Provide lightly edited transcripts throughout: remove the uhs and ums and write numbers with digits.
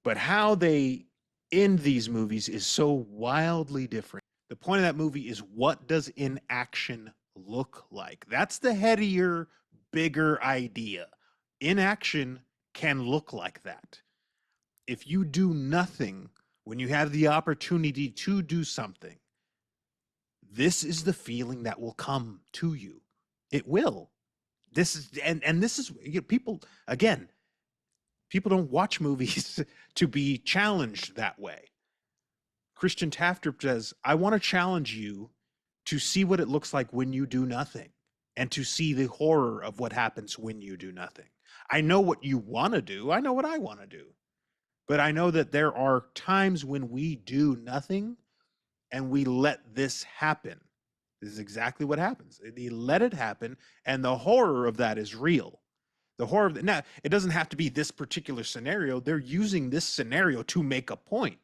But how they end these movies is so wildly different. The point of that movie is, what does inaction look like? That's the headier, bigger idea. Inaction can look like that. If you do nothing when you have the opportunity to do something, this is the feeling that will come to you. It will. This is and this is, you know, people, again, people don't watch movies to be challenged that way. Christian Tafter says, I want to challenge you to see what it looks like when you do nothing and to see the horror of what happens when you do nothing. I know what you want to do. I know what I want to do. But I know that there are times when we do nothing and we let this happen. This is exactly what happens. They let it happen, and the horror of that is real. The horror of now, it doesn't have to be this particular scenario. They're using this scenario to make a point.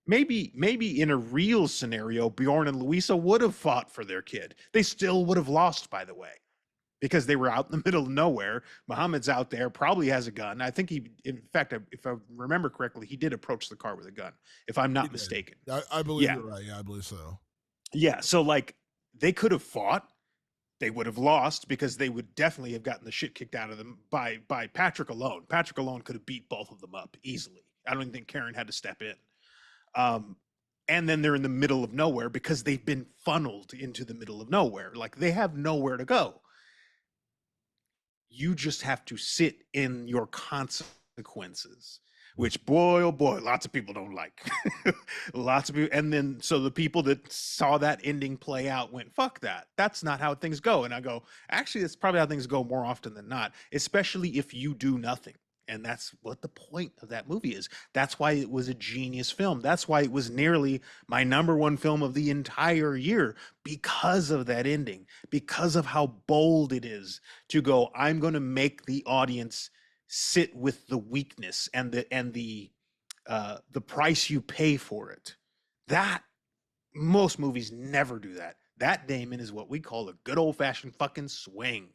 Maybe in a real scenario, Bjorn and Louisa would have fought for their kid. They still would have lost, by the way, because they were out in the middle of nowhere. Muhammad's out there, probably has a gun. I think he, in fact, if I remember correctly, he did approach the car with a gun, if I'm He not did. mistaken. I believe Yeah, you're right. Yeah, I believe so. yeah. So like, they could have fought. They would have lost because they would definitely have gotten the shit kicked out of them by Patrick alone. Patrick alone could have beat both of them up easily. I don't even think Karen had to step in. Um, and then they're in the middle of nowhere because they've been funneled into the middle of nowhere. Like, they have nowhere to go. You just have to sit in your consequences, which, boy, oh boy, lots of people don't like. Lots of people. And then, so the people that saw that ending play out went, fuck that. That's not how things go. And I go, actually, that's probably how things go more often than not, especially if you do nothing. And that's what the point of that movie is. That's why it was a genius film. That's why it was nearly my number one film of the entire year, because of that ending, because of how bold it is to go, I'm going to make the audience sit with the weakness and the price you pay for it. That, most movies never do that. That, Damon, is what we call a good old fashioned fucking swing.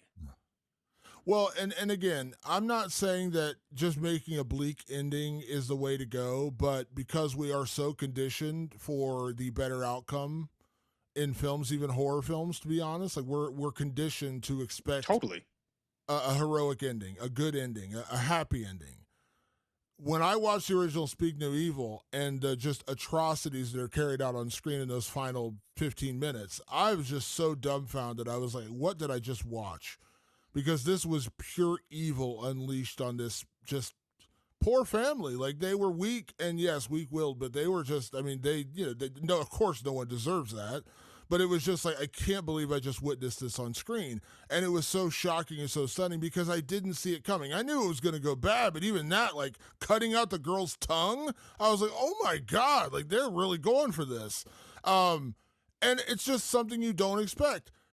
Well, and again, I'm not saying that just making a bleak ending is the way to go, but because we are so conditioned for the better outcome in films, even horror films, to be honest, like we're conditioned to expect Totally. a heroic ending, a good ending, a happy ending. When I watched the original Speak No Evil and just atrocities that are carried out on screen in those final 15 minutes, I was just so dumbfounded. I was like, what did I just watch? Because this was pure evil unleashed on this just poor family. Like, they were weak, and yes, weak-willed, but they were just, I mean, no, of course no one deserves that. But it was just like, I can't believe I just witnessed this on screen. And it was so shocking and so stunning because I didn't see it coming. I knew it was going to go bad, but even that, like cutting out the girl's tongue, I was like, oh my God, like they're really going for this. And it's just something you don't expect.